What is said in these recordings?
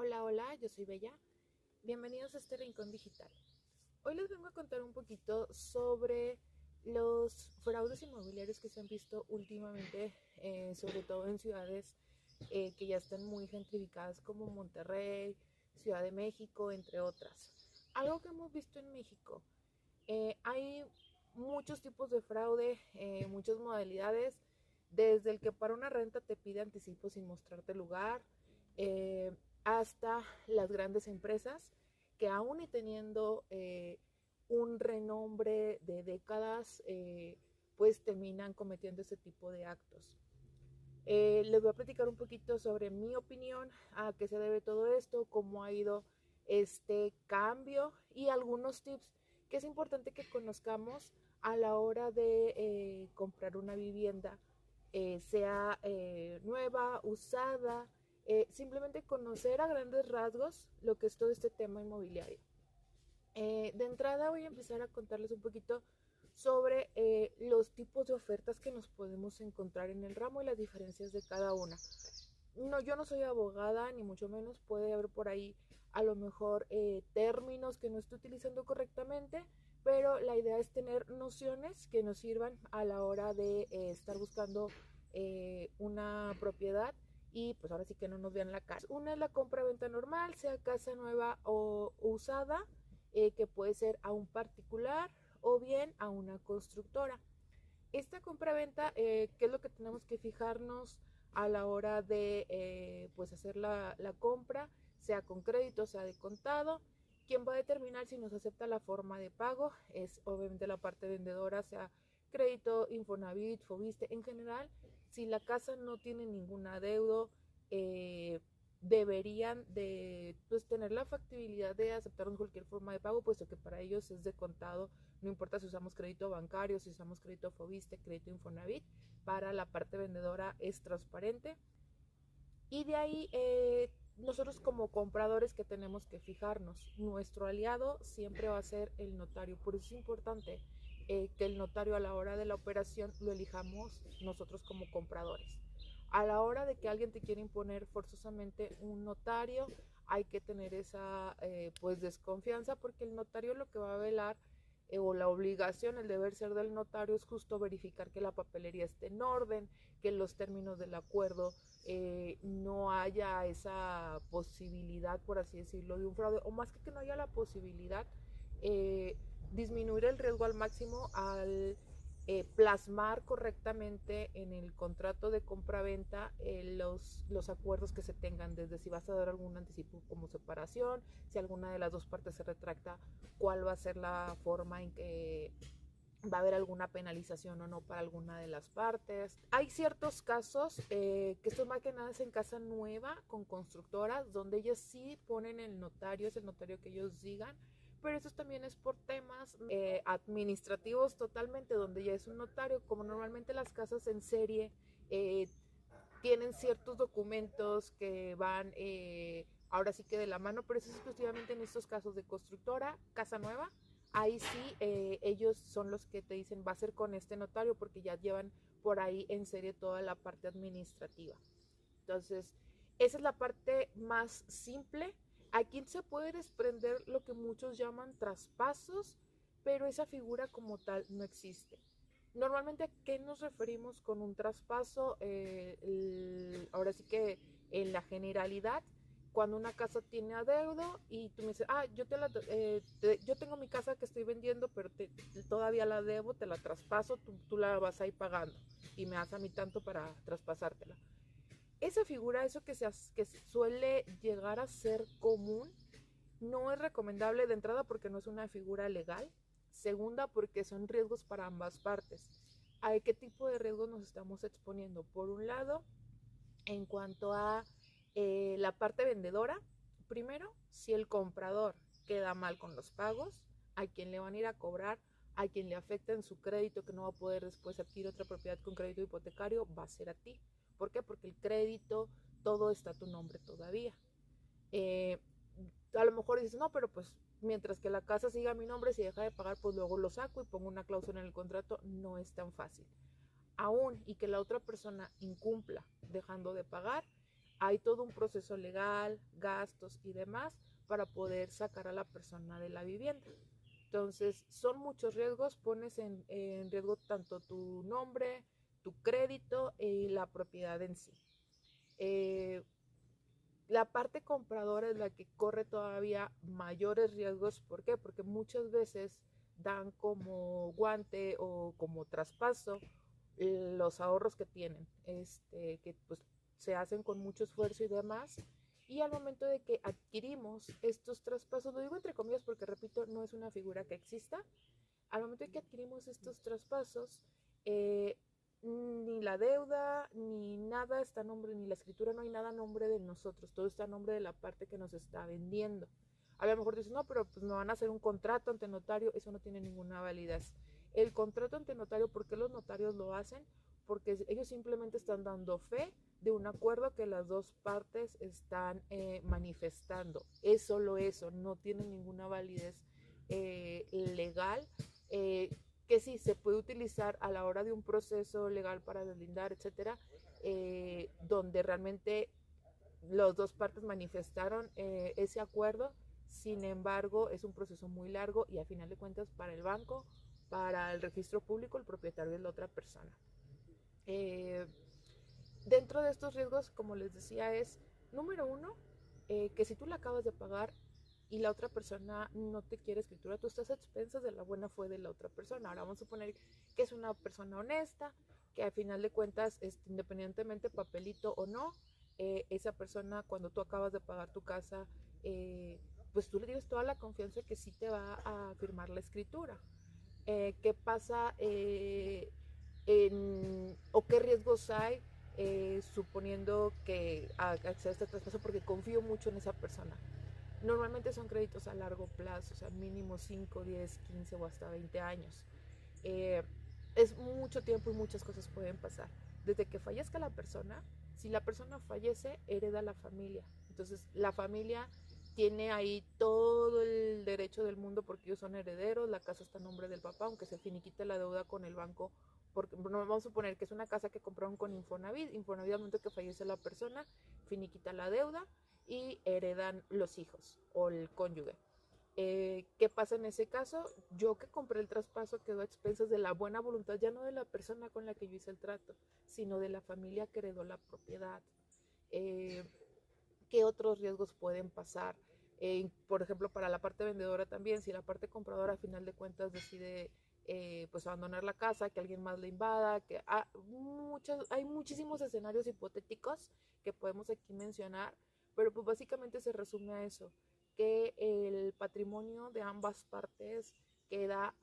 Hola, hola, yo soy Bella. Bienvenidos a este Rincón Digital. Hoy les vengo a contar un poquito sobre los fraudes inmobiliarios que se han visto últimamente, sobre todo en ciudades que ya están muy gentrificadas como Monterrey, Ciudad de México, entre otras. Algo que hemos visto en México, hay muchos tipos de fraude, muchas modalidades, desde el que para una renta te pide anticipo sin mostrarte lugar, eh, hasta las grandes empresas que aún y teniendo un renombre de décadas, pues terminan cometiendo ese tipo de actos. Les voy a platicar un poquito sobre mi opinión, a qué se debe todo esto, cómo ha ido este cambio y algunos tips que es importante que conozcamos a la hora de comprar una vivienda, sea nueva, usada, simplemente conocer a grandes rasgos lo que es todo este tema inmobiliario. De entrada voy a empezar a contarles un poquito sobre los tipos de ofertas que nos podemos encontrar en el ramo y las diferencias de cada una. No, yo no soy abogada, ni mucho menos. Puede haber por ahí a lo mejor términos que no estoy utilizando correctamente, pero la idea es tener nociones que nos sirvan a la hora de estar buscando una propiedad y pues ahora sí que no nos vean la cara. Una es la compra-venta normal, sea casa nueva o usada, que puede ser a un particular o bien a una constructora. Esta compra-venta, ¿qué es lo que tenemos que fijarnos a la hora de pues hacer la compra? Sea con crédito, sea de contado. Quien va a determinar si nos acepta la forma de pago es obviamente la parte vendedora, sea crédito, Infonavit, Fobiste, en general. Si la casa no tiene ningún adeudo, eh, deberían de pues, tener la factibilidad de aceptarnos cualquier forma de pago, puesto que para ellos es de contado. No importa si usamos crédito bancario, si usamos crédito Fobiste, crédito Infonavit, para la parte vendedora es transparente. Y de ahí nosotros como compradores que tenemos que fijarnos, nuestro aliado siempre va a ser el notario. Por eso es importante que el notario a la hora de la operación lo elijamos nosotros como compradores. A la hora de que alguien te quiera imponer forzosamente un notario, hay que tener esa pues desconfianza, porque el notario lo que va a velar o la obligación, el deber ser del notario es justo verificar que la papelería esté en orden, que los términos del acuerdo no haya esa posibilidad, por así decirlo, de un fraude, o más que no haya la posibilidad, eh, disminuir el riesgo al máximo al plasmar correctamente en el contrato de compra-venta los acuerdos que se tengan, desde si vas a dar algún anticipo como separación, si alguna de las dos partes se retracta, cuál va a ser la forma en que va a haber alguna penalización o no para alguna de las partes. Hay ciertos casos que son más que nada en casa nueva con constructoras, donde ellas sí ponen el notario, es el notario que ellos digan, pero eso también es por temas administrativos totalmente, donde ya es un notario. Como normalmente las casas en serie eh, tienen ciertos documentos que van ahora sí que de la mano, pero eso es exclusivamente en estos casos de constructora, casa nueva. Ahí sí, ellos son los que te dicen va a ser con este notario, porque ya llevan por ahí en serie toda la parte administrativa. Entonces, esa es la parte más simple. Aquí se puede desprender lo que muchos llaman traspasos, pero esa figura como tal no existe. Normalmente, ¿a qué nos referimos con un traspaso? Ahora sí que en la generalidad, cuando una casa tiene adeudo y tú me dices, yo tengo mi casa que estoy vendiendo, pero todavía la debo, te la traspaso, tú la vas a ir pagando y me das a mí tanto para traspasártela. Esa figura, eso que suele llegar a ser común, no es recomendable de entrada porque no es una figura legal. Segunda, porque son riesgos para ambas partes. ¿A qué tipo de riesgos nos estamos exponiendo? Por un lado, en cuanto a la parte vendedora, primero, si el comprador queda mal con los pagos, a quien le van a ir a cobrar, a quien le afecta en su crédito, que no va a poder después adquirir otra propiedad con crédito hipotecario, va a ser a ti. ¿Por qué? Porque el crédito, todo está a tu nombre todavía. Eh, a lo mejor dices, no, pero pues mientras que la casa siga a mi nombre, si deja de pagar, pues luego lo saco y pongo una cláusula en el contrato. No es tan fácil. Aún y que la otra persona incumpla dejando de pagar, hay todo un proceso legal, gastos y demás para poder sacar a la persona de la vivienda. Entonces, son muchos riesgos, pones en riesgo tanto tu nombre, tu crédito y la propiedad en sí. La parte compradora es la que corre todavía mayores riesgos. ¿Por qué? Porque muchas veces dan como guante o como traspaso los ahorros que tienen, que pues se hacen con mucho esfuerzo y demás. Y al momento de que adquirimos estos traspasos, lo digo entre comillas porque repito, no es una figura que exista, al momento de que adquirimos estos traspasos, ni la deuda, ni nada está a nombre, ni la escritura, no hay nada a nombre de nosotros, todo está a nombre de la parte que nos está vendiendo. A lo mejor dices, no, pero pues me van a hacer un contrato ante notario, eso no tiene ninguna validez. El contrato ante notario, ¿por qué los notarios lo hacen? Porque ellos simplemente están dando fe de un acuerdo que las dos partes están manifestando. Es solo eso, no tiene ninguna validez legal, que sí se puede utilizar a la hora de un proceso legal para deslindar, etcétera, donde realmente las dos partes manifestaron ese acuerdo. Sin embargo, es un proceso muy largo y a final de cuentas para el banco, para el registro público, el propietario es la otra persona. Dentro de estos riesgos, como les decía, es número uno, que si tú la acabas de pagar y la otra persona no te quiere escritura, tú estás a expensas de la buena fe de la otra persona. Ahora vamos a suponer que es una persona honesta, que al final de cuentas, independientemente papelito o no, esa persona cuando tú acabas de pagar tu casa, pues tú le tienes toda la confianza que sí te va a firmar la escritura. ¿Qué pasa o qué riesgos hay suponiendo que acceda a este traspaso porque confío mucho en esa persona? Normalmente son créditos a largo plazo, o sea, mínimo 5, 10, 15 o hasta 20 años. Eh, es mucho tiempo y muchas cosas pueden pasar. Desde que fallezca la persona, si la persona fallece, hereda la familia. Entonces, la familia tiene ahí todo el derecho del mundo porque ellos son herederos, la casa está a nombre del papá, aunque se finiquite la deuda con el banco, porque no, vamos a suponer que es una casa que compraron con Infonavit, Infonavit al momento que fallece la persona, finiquita la deuda y heredan los hijos o el cónyuge. ¿Qué pasa en ese caso? Yo que compré el traspaso quedó a expensas de la buena voluntad, ya no de la persona con la que yo hice el trato, sino de la familia que heredó la propiedad. Eh, ¿Qué otros riesgos pueden pasar? Por ejemplo, para la parte vendedora también, si la parte compradora a final de cuentas decide pues abandonar la casa, que alguien más la invada, que hay muchísimos escenarios hipotéticos que podemos aquí mencionar, pero pues básicamente se resume a eso, que el patrimonio de ambas partes queda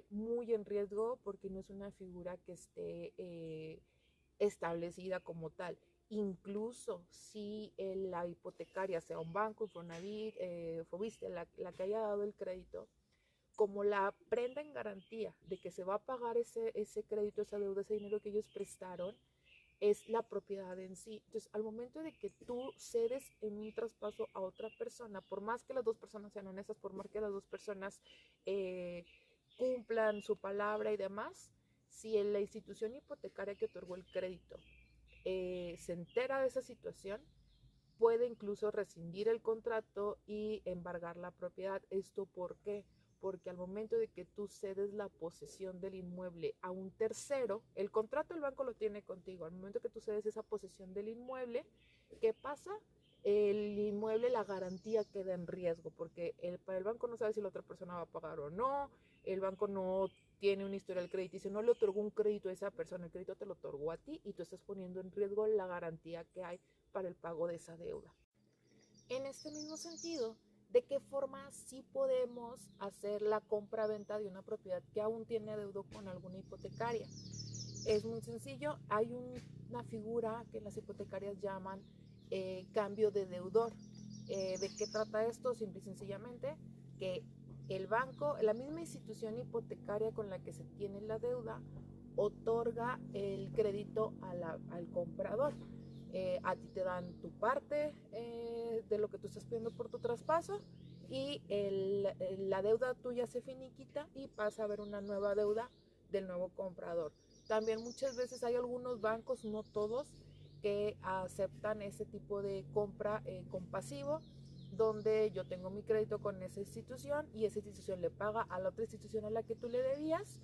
muy en riesgo porque no es una figura que esté establecida como tal. Incluso si la hipotecaria sea un banco, Infonavit, Fobiste, la que haya dado el crédito, como la prenda en garantía de que se va a pagar ese crédito, esa deuda, ese dinero que ellos prestaron, es la propiedad en sí. Entonces, al momento de que tú cedes en un traspaso a otra persona, por más que las dos personas sean honestas, por más que las dos personas eh, cumplan su palabra y demás, si la institución hipotecaria que otorgó el crédito se entera de esa situación, puede incluso rescindir el contrato y embargar la propiedad. ¿Esto por qué? Porque al momento de que tú cedes la posesión del inmueble a un tercero, el contrato el banco lo tiene contigo. Al momento que tú cedes esa posesión del inmueble, ¿qué pasa? El inmueble, la garantía queda en riesgo, porque para el banco no sabe si la otra persona va a pagar o no, el banco no tiene un historial crediticio, no le otorgó un crédito a esa persona, el crédito te lo otorgó a ti y tú estás poniendo en riesgo la garantía que hay para el pago de esa deuda. En este mismo sentido, ¿de qué forma sí podemos hacer la compra-venta de una propiedad que aún tiene adeudo con alguna hipotecaria? Es muy sencillo, hay una figura que las hipotecarias llaman cambio de deudor. ¿De qué trata esto? Simple y sencillamente que el banco, la misma institución hipotecaria con la que se tiene la deuda, otorga el crédito al comprador. A ti te dan tu parte de lo que tú estás pidiendo por tu traspaso y la deuda tuya se finiquita y pasa a haber una nueva deuda del nuevo comprador. También muchas veces hay algunos bancos, no todos, que aceptan ese tipo de compra con pasivo, donde yo tengo mi crédito con esa institución y esa institución le paga a la otra institución a la que tú le debías,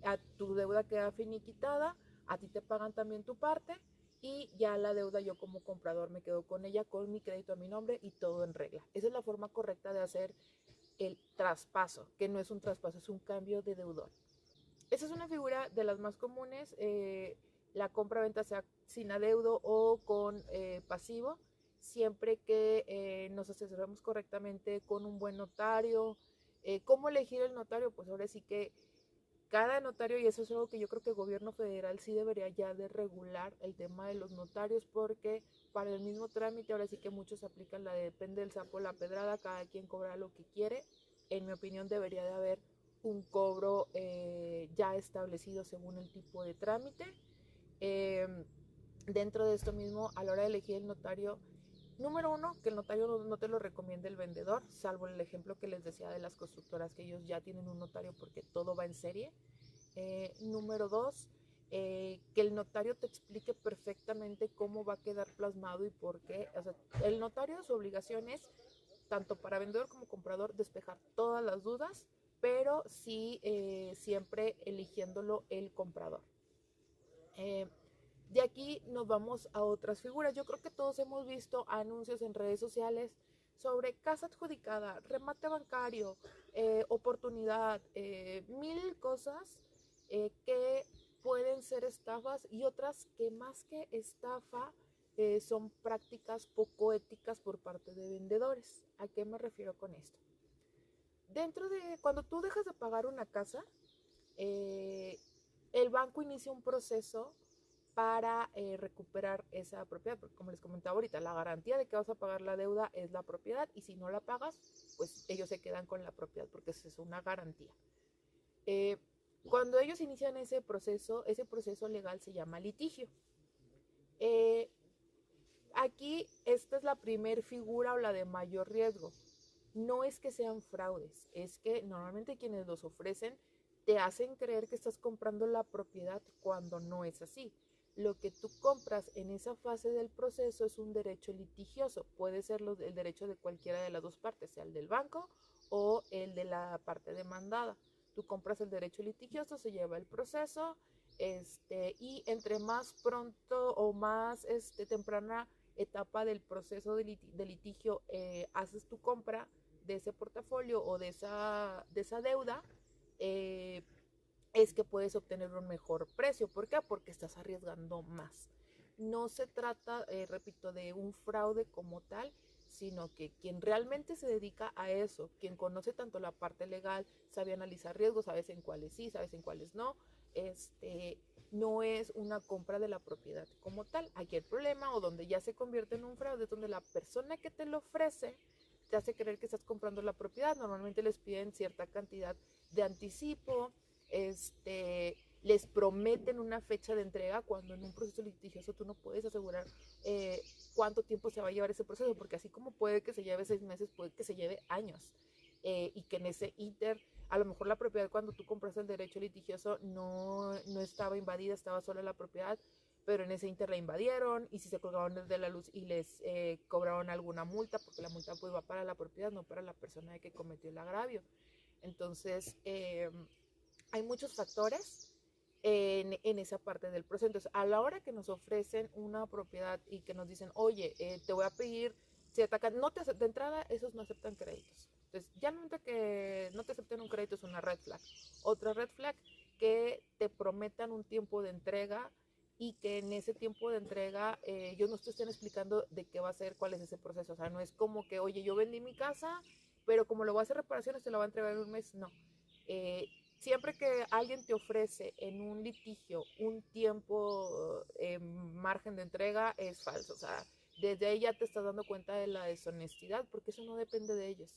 a tu deuda queda finiquitada, a ti te pagan también tu parte y ya la deuda yo como comprador me quedo con ella, con mi crédito a mi nombre y todo en regla. Esa es la forma correcta de hacer el traspaso, que no es un traspaso, es un cambio de deudor. Esa es una figura de las más comunes, la compra-venta sea sin adeudo o con pasivo, siempre que nos asesoremos correctamente con un buen notario. ¿Cómo elegir el notario? Pues ahora sí que cada notario, y eso es algo que yo creo que el gobierno federal sí debería ya de regular el tema de los notarios, porque para el mismo trámite ahora sí que muchos aplican la de depende del sapo la pedrada, cada quien cobra lo que quiere. En mi opinión debería de haber un cobro ya establecido según el tipo de trámite. Eh, Dentro de esto mismo, a la hora de elegir el notario, número uno, que el notario no te lo recomiende el vendedor, salvo el ejemplo que les decía de las constructoras, que ellos ya tienen un notario porque todo va en serie. Número dos, que el notario te explique perfectamente cómo va a quedar plasmado y por qué. O sea, el notario, su obligación es, tanto para vendedor como comprador, despejar todas las dudas, pero sí siempre eligiéndolo el comprador. Eh, de aquí nos vamos a otras figuras. Yo creo que todos hemos visto anuncios en redes sociales sobre casa adjudicada, remate bancario, oportunidad, mil cosas que pueden ser estafas y otras que más que estafa son prácticas poco éticas por parte de vendedores. ¿A qué me refiero con esto? Dentro de cuando tú dejas de pagar una casa, eh, el banco inicia un proceso para recuperar esa propiedad, porque como les comentaba ahorita, la garantía de que vas a pagar la deuda es la propiedad y si no la pagas, pues ellos se quedan con la propiedad porque eso es una garantía. Eh, Cuando ellos inician ese proceso legal se llama litigio. Eh, Aquí esta es la primer figura o la de mayor riesgo. No es que sean fraudes, es que normalmente quienes los ofrecen te hacen creer que estás comprando la propiedad cuando no es así. Lo que tú compras en esa fase del proceso es un derecho litigioso. Puede ser el derecho de cualquiera de las dos partes, sea el del banco o el de la parte demandada. Tú compras el derecho litigioso, se lleva el proceso, y entre más pronto o más temprana etapa del proceso de litigio haces tu compra de ese portafolio o de esa deuda, eh, es que puedes obtener un mejor precio. ¿Por qué? Porque estás arriesgando más. No se trata, repito, de un fraude como tal, sino que quien realmente se dedica a eso, quien conoce tanto la parte legal, sabe analizar riesgos, sabes en cuáles sí, sabes en cuáles no, no es una compra de la propiedad como tal. Aquí el problema, o donde ya se convierte en un fraude, es donde la persona que te lo ofrece te hace creer que estás comprando la propiedad. Normalmente les piden cierta cantidad de anticipo, les prometen una fecha de entrega cuando en un proceso litigioso tú no puedes asegurar eh, cuánto tiempo se va a llevar ese proceso, porque así como puede que se lleve 6 meses, puede que se lleve años, y que en ese inter, a lo mejor la propiedad cuando tú compraste el derecho litigioso no estaba invadida, estaba sola la propiedad, pero en ese inter la invadieron y si se colgaron desde la luz y les cobraron alguna multa, porque la multa pues va para la propiedad, no para la persona que cometió el agravio. Entonces, hay muchos factores en esa parte del proceso. Entonces, a la hora que nos ofrecen una propiedad y que nos dicen, oye, te voy a pedir cierta cantidad, de entrada esos no aceptan créditos. Entonces, ya no que no te acepten un crédito es una red flag. Otra red flag, que te prometan un tiempo de entrega y que en ese tiempo de entrega ellos no te estén explicando de qué va a ser, cuál es ese proceso. O sea, no es como que, oye, yo vendí mi casa, pero como le voy a hacer reparaciones, te la voy a entregar en un mes. No. Eh, Siempre que alguien te ofrece en un litigio un tiempo margen de entrega, es falso. O sea, desde ahí ya te estás dando cuenta de la deshonestidad, porque eso no depende de ellos.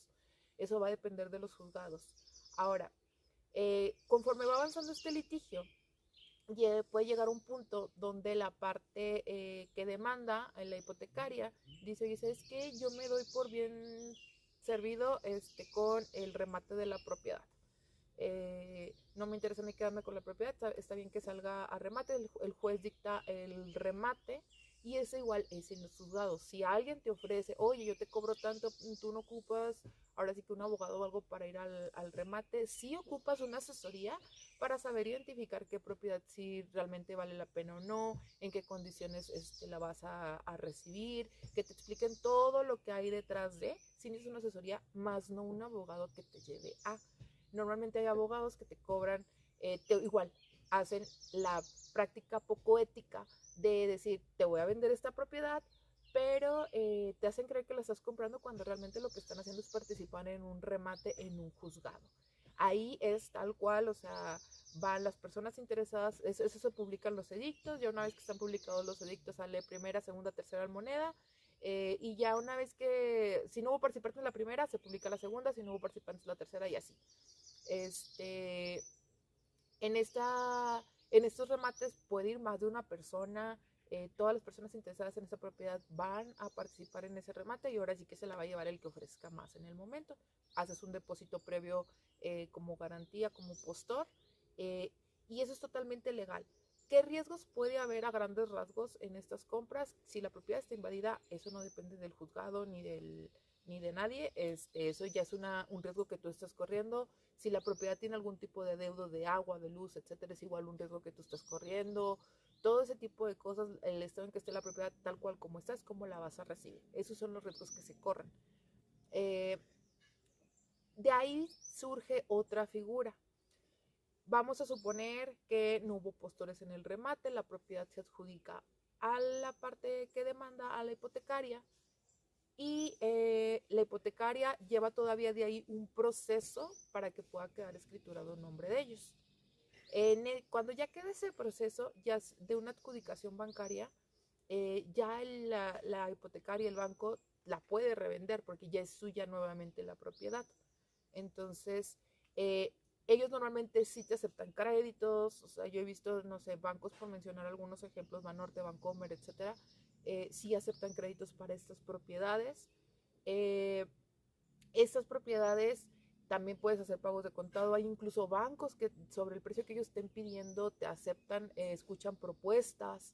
Eso va a depender de los juzgados. Ahora, conforme va avanzando este litigio, puede llegar un punto donde la parte que demanda, la hipotecaria, dice, dice, es que yo me doy por bien servido con el remate de la propiedad. No me interesa ni quedarme con la propiedad, está bien que salga a remate, el juez dicta el remate Y eso igual es en los juzgados. Si alguien te ofrece, oye, yo te cobro tanto, tú no ocupas, ahora sí que un abogado o algo para ir al remate, sí ocupas una asesoría para saber identificar qué propiedad si realmente vale la pena o no, en qué condiciones la vas a recibir, que te expliquen todo lo que hay detrás de, si es una asesoría, más no un abogado que te lleve a. Normalmente hay abogados que te cobran, igual, hacen la práctica poco ética de decir, te voy a vender esta propiedad, pero te hacen creer que la estás comprando cuando realmente lo que están haciendo es participar en un remate en un juzgado. Ahí es tal cual, o sea, van las personas interesadas, eso se publican los edictos, ya una vez que están publicados los edictos sale primera, segunda, tercera moneda, y ya una vez que, si no hubo participantes en la primera, se publica la segunda, si no hubo participantes en la tercera y así. En, esta, en estos remates puede ir más de una persona, todas las personas interesadas en esta propiedad van a participar en ese remate y ahora sí que se la va a llevar el que ofrezca más en el momento. Haces un depósito previo como garantía, como postor, y eso es totalmente legal. ¿Qué riesgos puede haber a grandes rasgos en estas compras? Si la propiedad está invadida, eso no depende del juzgado ni de nadie, eso ya es un riesgo que tú estás corriendo. Si la propiedad tiene algún tipo de deuda de agua, de luz, etcétera, es igual un riesgo que tú estás corriendo. Todo ese tipo de cosas, el estado en que esté la propiedad tal cual como está, es como la vas a recibir. Esos son los riesgos que se corren. De ahí surge otra figura. Vamos a suponer que no hubo postores en el remate, la propiedad se adjudica a la parte que demanda, a la hipotecaria, y la hipotecaria lleva todavía de ahí un proceso para que pueda quedar escriturado el nombre de ellos. Cuando ya queda ese proceso ya de una adjudicación bancaria, ya la hipotecaria, el banco, la puede revender porque ya es suya nuevamente la propiedad. Entonces, ellos normalmente sí te aceptan créditos, o sea, yo he visto, no sé, bancos, por mencionar algunos ejemplos, Banorte, Bancomer, etcétera, sí aceptan créditos para estas propiedades. Estas propiedades también puedes hacer pagos de contado. Hay incluso bancos que sobre el precio que ellos estén pidiendo te aceptan, escuchan propuestas.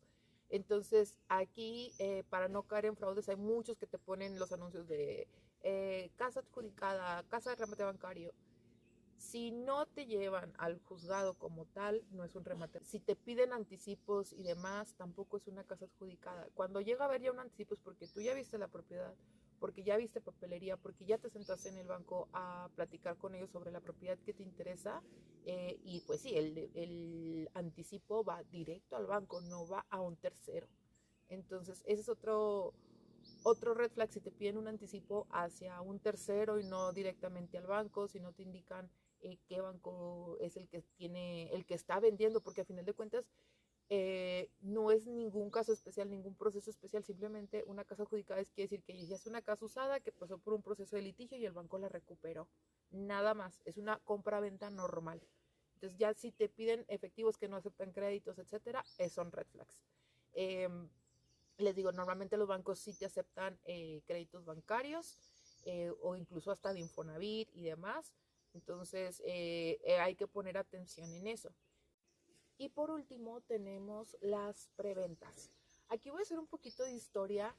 Entonces aquí, para no caer en fraudes, hay muchos que te ponen los anuncios de casa adjudicada, casa de remate bancario. Si no te llevan al juzgado como tal, no es un remate. Si te piden anticipos y demás, tampoco es una casa adjudicada. Cuando llega a haber ya un anticipo es porque tú ya viste la propiedad, porque ya viste papelería, porque ya te sentaste en el banco a platicar con ellos sobre la propiedad que te interesa, y pues sí, el anticipo va directo al banco, no va a un tercero. Entonces, ese es otro red flag. Si te piden un anticipo hacia un tercero y no directamente al banco, si no te indican qué banco es el que está vendiendo, porque a final de cuentas no es ningún caso especial, ningún proceso especial, simplemente una casa adjudicada quiere decir que ya es una casa usada que pasó por un proceso de litigio y el banco la recuperó. Nada más, es una compra-venta normal. Entonces ya si te piden efectivos que no aceptan créditos, etcétera, son red flags. Les digo, normalmente los bancos sí te aceptan créditos bancarios, o incluso hasta de Infonavit y demás. Entonces hay que poner atención en eso. Y por último tenemos las preventas. Aquí voy a hacer un poquito de historia,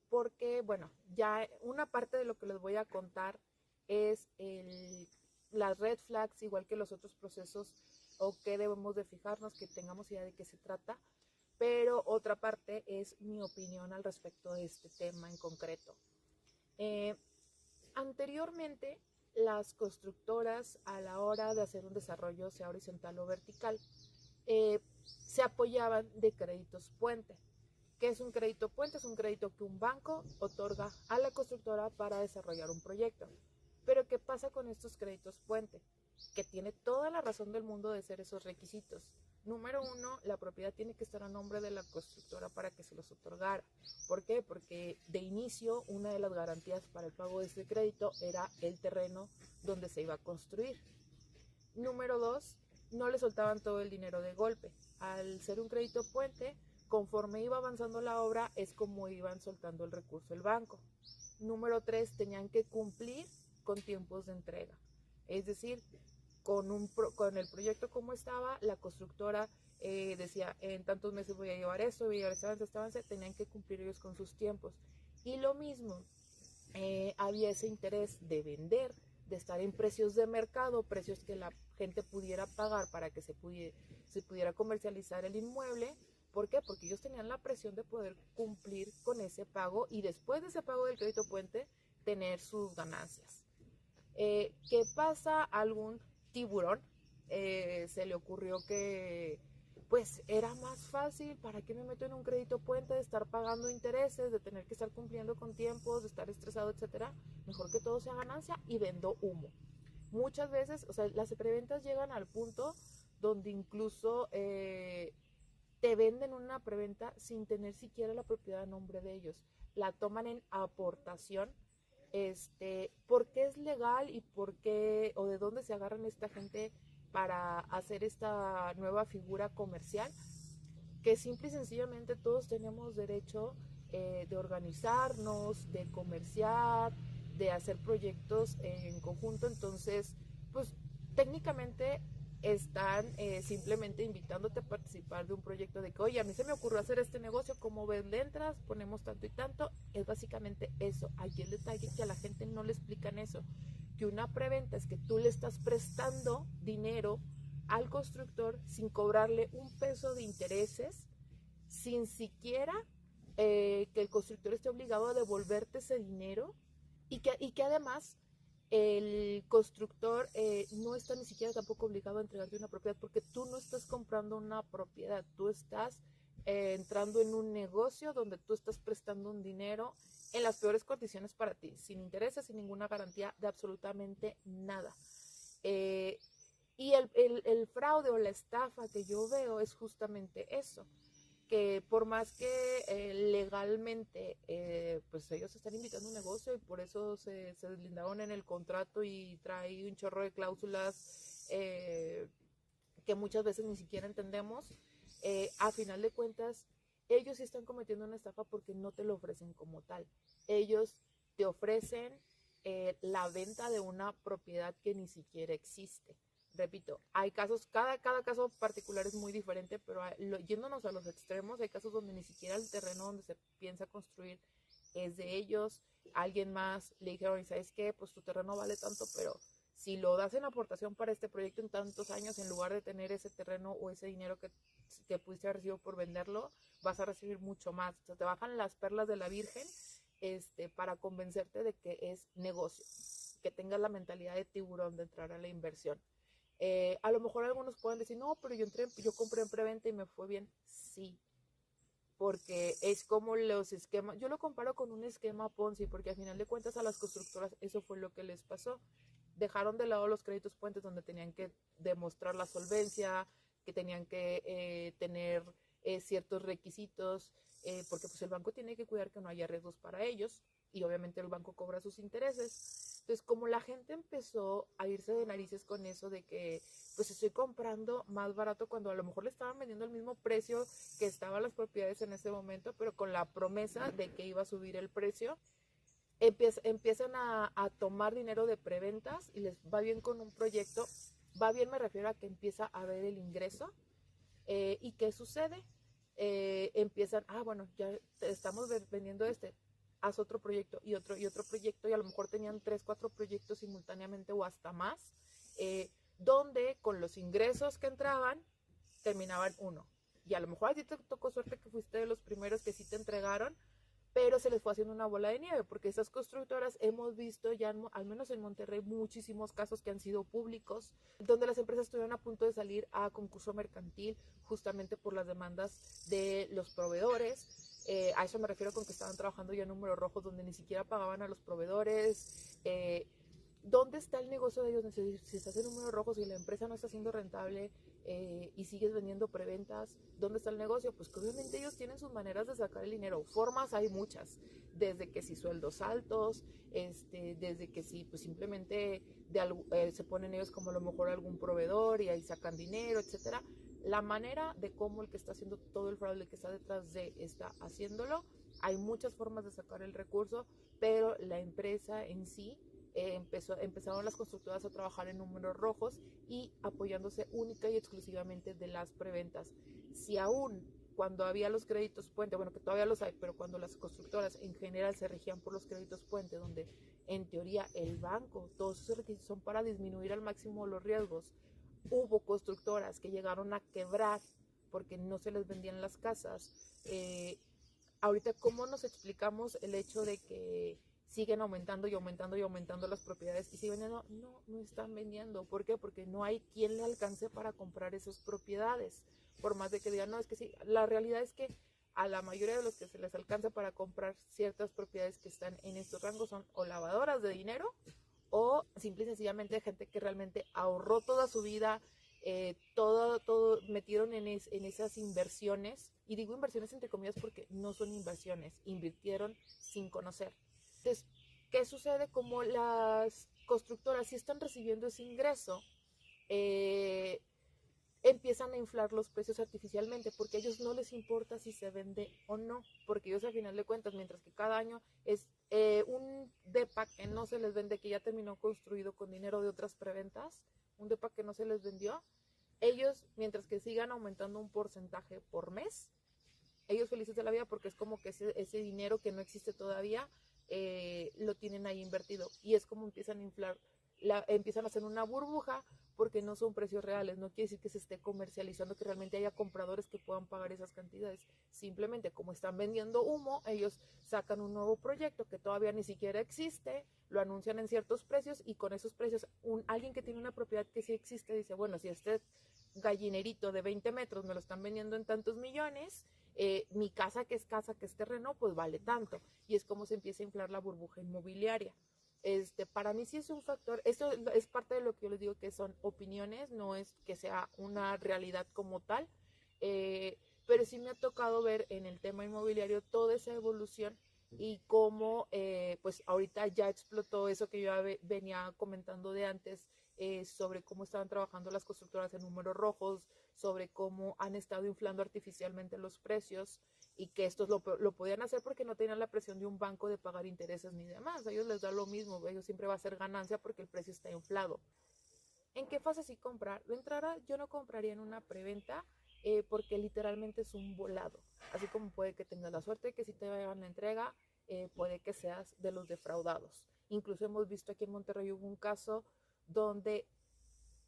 porque bueno, ya una parte de lo que les voy a contar es las red flags, igual que los otros procesos, o que debemos de fijarnos, que tengamos idea de qué se trata, pero otra parte es mi opinión al respecto de este tema en concreto. Anteriormente, las constructoras, a la hora de hacer un desarrollo, sea horizontal o vertical, se apoyaban de créditos puente. ¿Qué es un crédito puente? Es un crédito que un banco otorga a la constructora para desarrollar un proyecto. Pero ¿qué pasa con estos créditos puente? Que tiene toda la razón del mundo de ser esos requisitos. Número uno, la propiedad tiene que estar a nombre de la constructora para que se los otorgara. ¿Por qué? Porque de inicio una de las garantías para el pago de este crédito era el terreno donde se iba a construir. Número dos, no le soltaban todo el dinero de golpe. Al ser un crédito puente, conforme iba avanzando la obra es como iban soltando el recurso el banco. Número tres, tenían que cumplir con tiempos de entrega. Es decir, con el proyecto como estaba, la constructora decía, en tantos meses voy a llevar esto, voy a llevar este avance, tenían que cumplir ellos con sus tiempos. Y lo mismo, había ese interés de vender, de estar en precios de mercado, precios que la gente pudiera pagar para que se pudiera comercializar el inmueble. ¿Por qué? Porque ellos tenían la presión de poder cumplir con ese pago y después de ese pago del crédito puente, tener sus ganancias. ¿Qué pasa? Algún tiburón se le ocurrió que pues era más fácil, ¿para qué me meto en un crédito puente de estar pagando intereses, de tener que estar cumpliendo con tiempos, de estar estresado, etcétera? Mejor que todo sea ganancia y vendo humo. Muchas veces, o sea, las preventas llegan al punto donde incluso te venden una preventa sin tener siquiera la propiedad a nombre de ellos. La toman en aportación. ¿Por qué es legal y por qué o de dónde se agarran esta gente para hacer esta nueva figura comercial? Que simple y sencillamente todos tenemos derecho de organizarnos, de comerciar, de hacer proyectos en conjunto. Entonces, pues técnicamente están simplemente invitándote a participar de un proyecto de que, oye, a mí se me ocurrió hacer este negocio, ¿cómo ves? Le entras, ponemos tanto y tanto. Es básicamente eso. Aquí el detalle que a la gente no le explican eso, que una preventa es que tú le estás prestando dinero al constructor sin cobrarle un peso de intereses, sin siquiera que el constructor esté obligado a devolverte ese dinero y que además el constructor no está ni siquiera tampoco obligado a entregarte una propiedad, porque tú no estás comprando una propiedad, tú estás entrando en un negocio donde tú estás prestando un dinero en las peores condiciones para ti, sin intereses, sin ninguna garantía de absolutamente nada. Eh, y el fraude o la estafa que yo veo es justamente eso, que por más que legalmente pues ellos están invitando un negocio y por eso se deslindaron en el contrato y trae un chorro de cláusulas que muchas veces ni siquiera entendemos, a final de cuentas ellos sí están cometiendo una estafa porque no te lo ofrecen como tal. Ellos te ofrecen la venta de una propiedad que ni siquiera existe. Repito, hay casos, cada caso particular es muy diferente, pero yéndonos a los extremos, hay casos donde ni siquiera el terreno donde se piensa construir es de ellos. Alguien más le dijeron, ¿sabes qué? Pues tu terreno vale tanto, pero si lo das en aportación para este proyecto en tantos años, en lugar de tener ese terreno o ese dinero que pudiste haber recibido por venderlo, vas a recibir mucho más. O sea, te bajan las perlas de la Virgen para convencerte de que es negocio, que tengas la mentalidad de tiburón de entrar a la inversión. A lo mejor algunos pueden decir, no, pero yo compré en preventa y me fue bien. Sí, porque es como los esquemas, yo lo comparo con un esquema Ponzi, porque al final de cuentas a las constructoras eso fue lo que les pasó. Dejaron de lado los créditos puentes donde tenían que demostrar la solvencia, que tenían que tener ciertos requisitos, porque pues el banco tiene que cuidar que no haya riesgos para ellos y obviamente el banco cobra sus intereses. Entonces, como la gente empezó a irse de narices con eso de que pues estoy comprando más barato cuando a lo mejor le estaban vendiendo el mismo precio que estaban las propiedades en ese momento, pero con la promesa de que iba a subir el precio, empiezan a tomar dinero de preventas y les va bien con un proyecto. Va bien, me refiero a que empieza a ver el ingreso. ¿Y qué sucede? Empiezan, bueno, ya estamos vendiendo haz otro proyecto y otro proyecto, y a lo mejor tenían 3, 4 proyectos simultáneamente o hasta más, donde con los ingresos que entraban terminaban uno. Y a lo mejor a ti te tocó suerte que fuiste de los primeros que sí te entregaron, pero se les fue haciendo una bola de nieve, porque esas constructoras hemos visto ya, al menos en Monterrey, muchísimos casos que han sido públicos, donde las empresas estuvieron a punto de salir a concurso mercantil justamente por las demandas de los proveedores. A eso me refiero con que estaban trabajando ya en números rojos, donde ni siquiera pagaban a los proveedores. ¿Dónde está el negocio de ellos? Si estás en números rojos y la empresa no está siendo rentable y sigues vendiendo preventas, ¿dónde está el negocio? Pues que obviamente ellos tienen sus maneras de sacar el dinero. Formas hay muchas, desde que si sueldos altos, desde que si pues simplemente se ponen ellos como a lo mejor algún proveedor y ahí sacan dinero, etcétera. La manera de cómo el que está haciendo todo el fraude, el que está detrás de está haciéndolo, hay muchas formas de sacar el recurso, pero la empresa en sí empezaron las constructoras a trabajar en números rojos y apoyándose única y exclusivamente de las preventas. Si aún cuando había los créditos puente, bueno, que todavía los hay, pero cuando las constructoras en general se regían por los créditos puente, donde en teoría el banco, todos esos requisitos son para disminuir al máximo los riesgos, hubo constructoras que llegaron a quebrar porque no se les vendían las casas. Ahorita, ¿cómo nos explicamos el hecho de que siguen aumentando y aumentando y aumentando las propiedades y siguen vendiendo? No están vendiendo. ¿Por qué? Porque no hay quien le alcance para comprar esas propiedades. Por más de que digan, no, es que sí, la realidad es que a la mayoría de los que se les alcanza para comprar ciertas propiedades que están en estos rangos son o lavadoras de dinero o simple y sencillamente gente que realmente ahorró toda su vida, todo metieron en esas inversiones, y digo inversiones entre comillas porque no son inversiones, invirtieron sin conocer. Entonces, ¿qué sucede? Como las constructoras sí están recibiendo ese ingreso, eh, empiezan a inflar los precios artificialmente porque a ellos no les importa si se vende o no, porque ellos al final de cuentas, mientras que cada año es un depa que no se les vende, que ya terminó construido con dinero de otras preventas, un depa que no se les vendió, ellos, mientras que sigan aumentando un porcentaje por mes, ellos felices de la vida porque es como que ese dinero que no existe todavía lo tienen ahí invertido y es como empiezan a inflar, empiezan a hacer una burbuja porque no son precios reales, no quiere decir que se esté comercializando, que realmente haya compradores que puedan pagar esas cantidades, simplemente como están vendiendo humo, ellos sacan un nuevo proyecto que todavía ni siquiera existe, lo anuncian en ciertos precios y con esos precios alguien que tiene una propiedad que sí existe dice, bueno, si este gallinerito de 20 metros me lo están vendiendo en tantos millones, mi casa que es terreno, pues vale tanto. Y es como se empieza a inflar la burbuja inmobiliaria. Para mí sí es un factor, esto es parte de lo que yo les digo que son opiniones, no es que sea una realidad como tal, pero sí me ha tocado ver en el tema inmobiliario toda esa evolución y cómo pues ahorita ya explotó eso que yo venía comentando de antes, sobre cómo estaban trabajando las constructoras en números rojos, sobre cómo han estado inflando artificialmente los precios y que estos lo podían hacer porque no tenían la presión de un banco de pagar intereses ni demás. A ellos les da lo mismo, a ellos siempre va a ser ganancia porque el precio está inflado. ¿En qué fase sí comprar? De entrada, yo no compraría en una preventa porque literalmente es un volado. Así como puede que tengas la suerte de que si te vayan la entrega, puede que seas de los defraudados. Incluso hemos visto aquí en Monterrey hubo un caso donde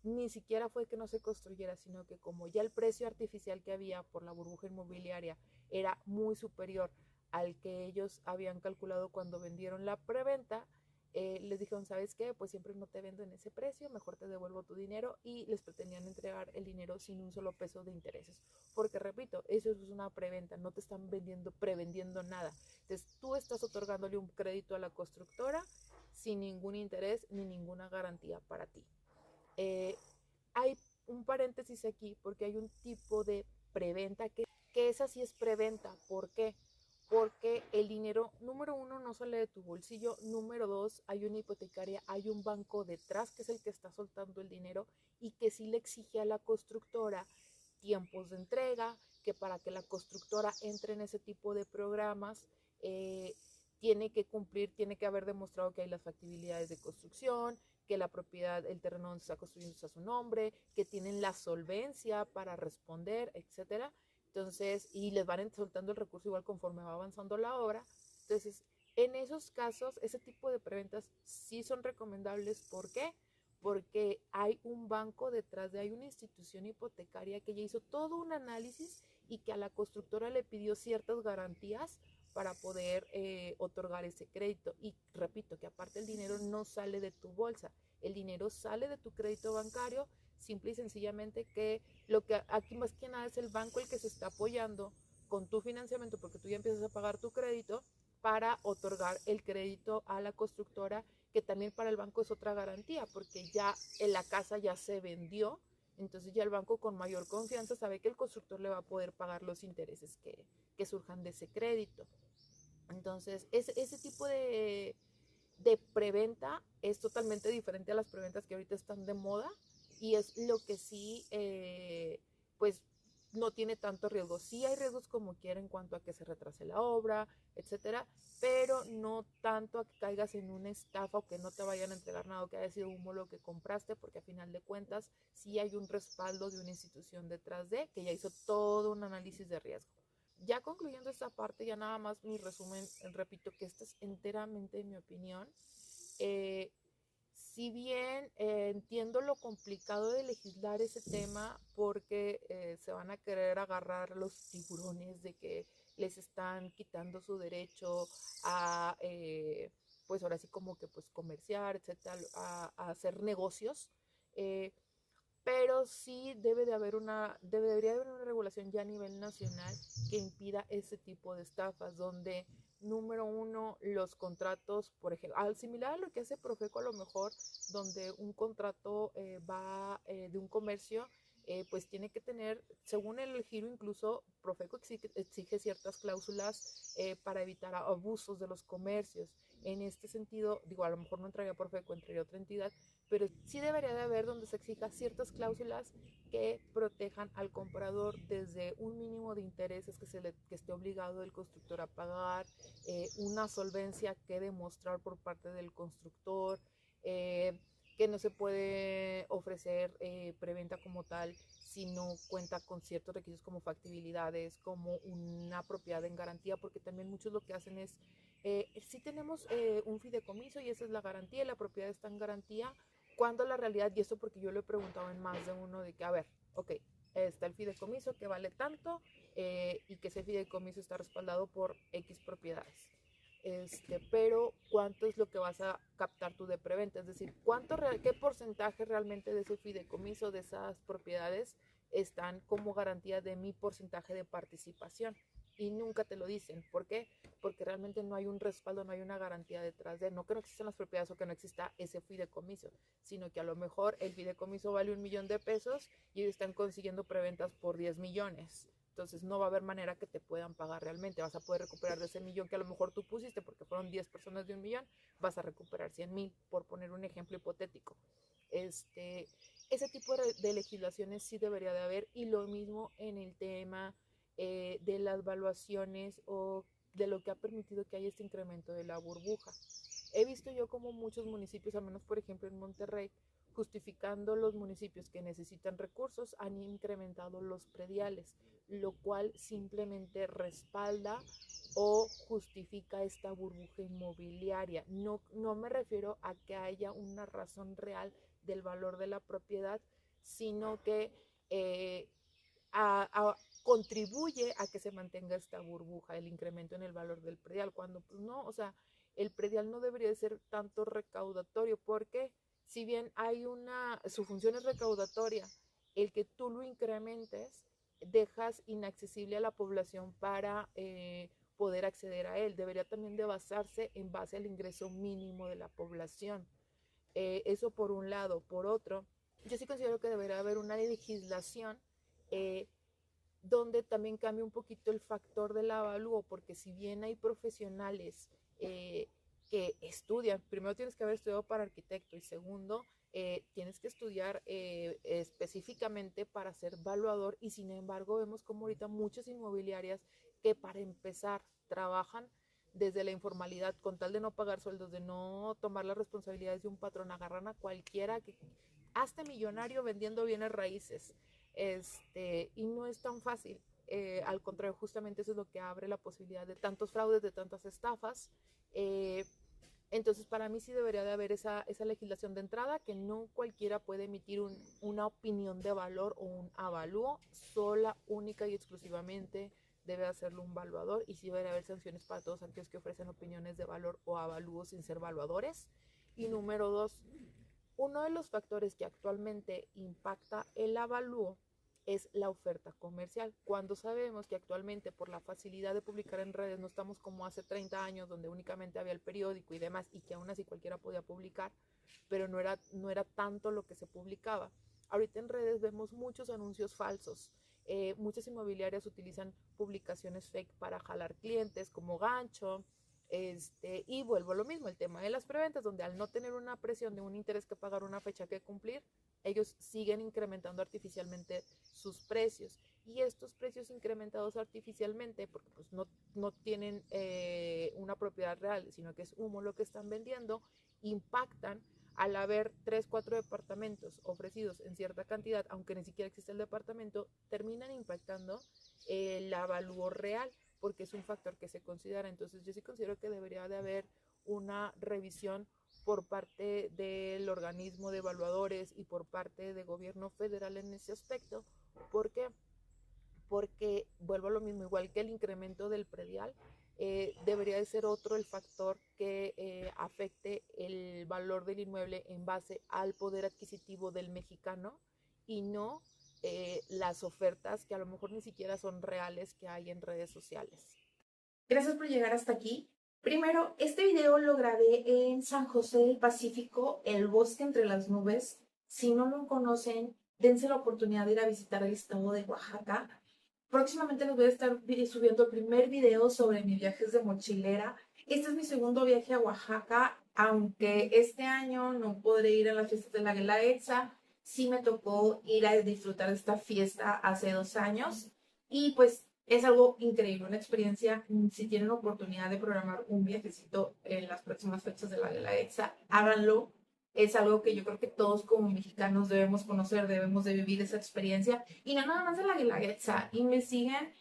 ni siquiera fue que no se construyera, sino que como ya el precio artificial que había por la burbuja inmobiliaria era muy superior al que ellos habían calculado cuando vendieron la preventa, les dijeron, ¿sabes qué? Pues siempre no te vendo en ese precio, mejor te devuelvo tu dinero, y les pretendían entregar el dinero sin un solo peso de intereses. Porque repito, eso es una preventa, no te están prevendiendo nada. Entonces tú estás otorgándole un crédito a la constructora sin ningún interés ni ninguna garantía para ti. Eh, Hay un paréntesis aquí porque hay un tipo de preventa que esa sí es preventa. ¿Por qué? Porque el dinero, número uno, no sale de tu bolsillo, número dos, hay una hipotecaria, hay un banco detrás que es el que está soltando el dinero y que sí le exige a la constructora tiempos de entrega, que para que la constructora entre en ese tipo de programas, tiene que cumplir, tiene que haber demostrado que hay las factibilidades de construcción, que la propiedad, el terreno donde se está construyendo está a su nombre, que tienen la solvencia para responder, etcétera. Entonces, y les van soltando el recurso igual conforme va avanzando la obra. Entonces, en esos casos, ese tipo de preventas sí son recomendables. ¿Por qué? Porque hay un banco detrás hay una institución hipotecaria que ya hizo todo un análisis y que a la constructora le pidió ciertas garantías para poder otorgar ese crédito. Y repito, que aparte el dinero no sale de tu bolsa, el dinero sale de tu crédito bancario, simple y sencillamente que lo que aquí más que nada es el banco el que se está apoyando con tu financiamiento, porque tú ya empiezas a pagar tu crédito para otorgar el crédito a la constructora, que también para el banco es otra garantía, porque ya en la casa ya se vendió, entonces ya el banco con mayor confianza sabe que el constructor le va a poder pagar los intereses que surjan de ese crédito. Entonces, ese tipo de preventa es totalmente diferente a las preventas que ahorita están de moda y es lo que sí, pues no tiene tanto riesgo. Sí hay riesgos como quiera en cuanto a que se retrase la obra, etcétera, pero no tanto a que caigas en una estafa o que no te vayan a entregar nada o que haya sido humo lo que compraste, porque a final de cuentas sí hay un respaldo de una institución detrás de que ya hizo todo un análisis de riesgo. Ya concluyendo esta parte, ya nada más mi resumen, repito que esta es enteramente mi opinión. Eh, si bien entiendo lo complicado de legislar ese tema porque se van a querer agarrar los tiburones de que les están quitando su derecho a, pues ahora sí como que pues comerciar, etcétera, a hacer negocios. Eh, pero sí debería haber una regulación ya a nivel nacional que impida ese tipo de estafas, donde número uno, los contratos, por ejemplo, al similar a lo que hace Profeco a lo mejor, donde un contrato va de un comercio, pues tiene que tener, según el giro, incluso Profeco exige ciertas cláusulas para evitar abusos de los comercios. En este sentido, digo, a lo mejor no entraría Profeco, entraría otra entidad, pero sí debería de haber donde se exija ciertas cláusulas que protejan al comprador desde un mínimo de intereses que esté obligado el constructor a pagar, una solvencia que demostrar por parte del constructor, que no se puede ofrecer preventa como tal si no cuenta con ciertos requisitos como factibilidades, como una propiedad en garantía, porque también muchos lo que hacen es, si tenemos un fideicomiso y esa es la garantía, la propiedad está en garantía, cuando la realidad, y esto porque yo lo he preguntado en más de uno, de que, a ver, ok, está el fideicomiso que vale tanto y que ese fideicomiso está respaldado por X propiedades. Pero ¿cuánto es lo que vas a captar tú de preventa? Es decir, ¿qué porcentaje realmente de ese fideicomiso, de esas propiedades, están como garantía de mi porcentaje de participación? Y nunca te lo dicen. ¿Por qué? Porque realmente no hay un respaldo, no hay una garantía detrás de, no que no existan las propiedades o que no exista ese fideicomiso, sino que a lo mejor el fideicomiso vale 1 millón de pesos y ellos están consiguiendo preventas por 10 millones. Entonces no va a haber manera que te puedan pagar realmente. Vas a poder recuperar de ese millón que a lo mejor tú pusiste porque fueron 10 personas de 1 millón, vas a recuperar 100,000, por poner un ejemplo hipotético. Ese tipo de legislaciones sí debería de haber, y lo mismo en el tema de las valuaciones o de lo que ha permitido que haya este incremento de la burbuja. He visto yo como muchos municipios, al menos por ejemplo en Monterrey, justificando los municipios que necesitan recursos, han incrementado los prediales, lo cual simplemente respalda o justifica esta burbuja inmobiliaria. No, no me refiero a que haya una razón real del valor de la propiedad, sino que eh, contribuye a que se mantenga esta burbuja, el incremento en el valor del predial, cuando pues no, o sea, el predial no debería ser tanto recaudatorio, porque si bien su función es recaudatoria, el que tú lo incrementes, dejas inaccesible a la población para poder acceder a él. Debería también de basarse en base al ingreso mínimo de la población. Eso por un lado. Por otro, yo sí considero que debería haber una legislación eh, donde también cambia un poquito el factor del avalúo, porque si bien hay profesionales que estudian, primero tienes que haber estudiado para arquitecto y segundo, tienes que estudiar específicamente para ser evaluador, y sin embargo vemos como ahorita muchas inmobiliarias que para empezar trabajan desde la informalidad con tal de no pagar sueldos, de no tomar las responsabilidades de un patrón, agarran a cualquiera que hasta millonario vendiendo bienes raíces, y no es tan fácil. Al contrario, justamente eso es lo que abre la posibilidad de tantos fraudes, de tantas estafas. Eh, entonces, para mí sí debería de haber esa legislación de entrada, que no cualquiera puede emitir una opinión de valor o un avalúo, sola, única y exclusivamente debe hacerlo un valuador, y sí debe haber sanciones para todos aquellos que ofrecen opiniones de valor o avalúos sin ser valuadores. Y número dos, uno de los factores que actualmente impacta el avalúo es la oferta comercial. Cuando sabemos que actualmente por la facilidad de publicar en redes no estamos como hace 30 años donde únicamente había el periódico y demás, y que aún así cualquiera podía publicar, pero no era tanto lo que se publicaba. Ahorita en redes vemos muchos anuncios falsos. Muchas inmobiliarias utilizan publicaciones fake para jalar clientes como gancho. Y vuelvo a lo mismo, el tema de las preventas, donde al no tener una presión de un interés que pagar, una fecha que cumplir, ellos siguen incrementando artificialmente sus precios. Y estos precios incrementados artificialmente, porque pues no tienen una propiedad real, sino que es humo lo que están vendiendo, impactan al haber 3, 4 departamentos ofrecidos en cierta cantidad, aunque ni siquiera existe el departamento, terminan impactando el avalúo real, porque es un factor que se considera. Entonces yo sí considero que debería de haber una revisión por parte del organismo de evaluadores y por parte del gobierno federal en ese aspecto. ¿Por qué? Porque vuelvo a lo mismo, igual que el incremento del predial, debería de ser otro el factor que afecte el valor del inmueble en base al poder adquisitivo del mexicano y no las ofertas que a lo mejor ni siquiera son reales que hay en redes sociales. Gracias por llegar hasta aquí. Primero, este video lo grabé en San José del Pacífico, el bosque entre las nubes. Si no lo conocen, dense la oportunidad de ir a visitar el estado de Oaxaca. Próximamente les voy a estar subiendo el primer video sobre mis viajes de mochilera. Este es mi segundo viaje a Oaxaca, aunque este año no podré ir a las fiestas de la Guelaguetza. Sí me tocó ir a disfrutar de esta fiesta hace 2 años y pues es algo increíble, una experiencia. Si tienen oportunidad de programar un viajecito en las próximas fechas de la Guelaguetza, háganlo. Es algo que yo creo que todos como mexicanos debemos conocer, debemos de vivir esa experiencia. Y no nada más de la Guelaguetza, investiguen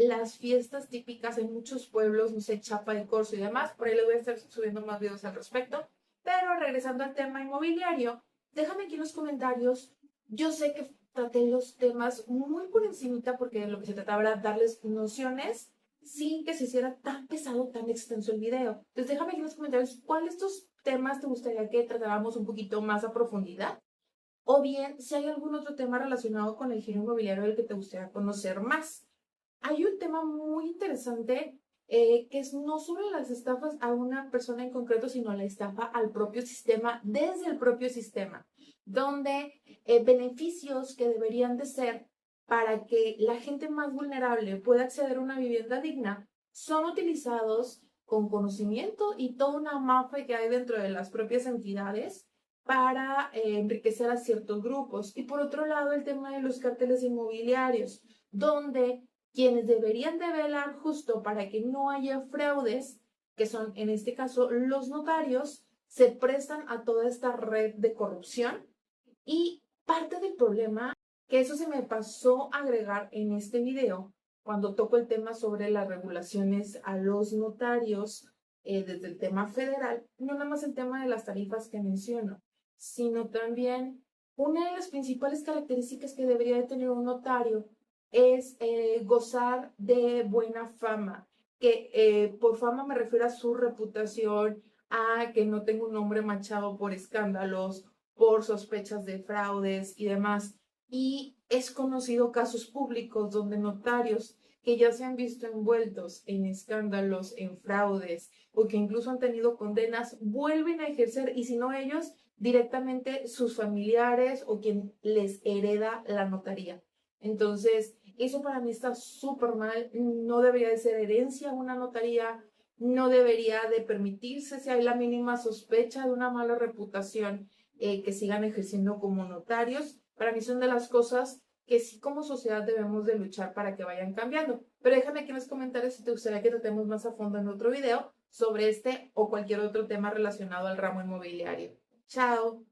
las fiestas típicas en muchos pueblos, no sé, Chapa de Corzo y demás. Por ahí les voy a estar subiendo más videos al respecto. Pero regresando al tema inmobiliario, déjame aquí en los comentarios. Yo sé que traté los temas muy por encimita porque de lo que se trataba era darles nociones sin que se hiciera tan pesado, tan extenso el video. Entonces déjame aquí en los comentarios cuál de estos temas te gustaría que tratáramos un poquito más a profundidad, o bien si hay algún otro tema relacionado con el giro inmobiliario del que te gustaría conocer más. Hay un tema muy interesante que es no solo las estafas a una persona en concreto, sino la estafa al propio sistema, desde el propio sistema, donde beneficios que deberían de ser para que la gente más vulnerable pueda acceder a una vivienda digna son utilizados con conocimiento y toda una mafia que hay dentro de las propias entidades para enriquecer a ciertos grupos. Y por otro lado, el tema de los cárteles inmobiliarios, donde quienes deberían de velar justo para que no haya fraudes, que son en este caso los notarios, se prestan a toda esta red de corrupción. Y parte del problema, que eso se me pasó a agregar en este video, cuando toco el tema sobre las regulaciones a los notarios desde el tema federal, no nada más el tema de las tarifas que menciono, sino también una de las principales características que debería de tener un notario es gozar de buena fama, que por fama me refiero a su reputación, a que no tenga un nombre manchado por escándalos, por sospechas de fraudes y demás. Y es conocido casos públicos donde notarios que ya se han visto envueltos en escándalos, en fraudes o que incluso han tenido condenas, vuelven a ejercer, y si no ellos, directamente sus familiares o quien les hereda la notaría. Entonces, eso para mí está súper mal. No debería de ser herencia una notaría, no debería de permitirse, si hay la mínima sospecha de una mala reputación, que sigan ejerciendo como notarios. Para mí son de las cosas que sí como sociedad debemos de luchar para que vayan cambiando. Pero déjame aquí en los comentarios si te gustaría que tratemos más a fondo en otro video sobre este o cualquier otro tema relacionado al ramo inmobiliario. Chao.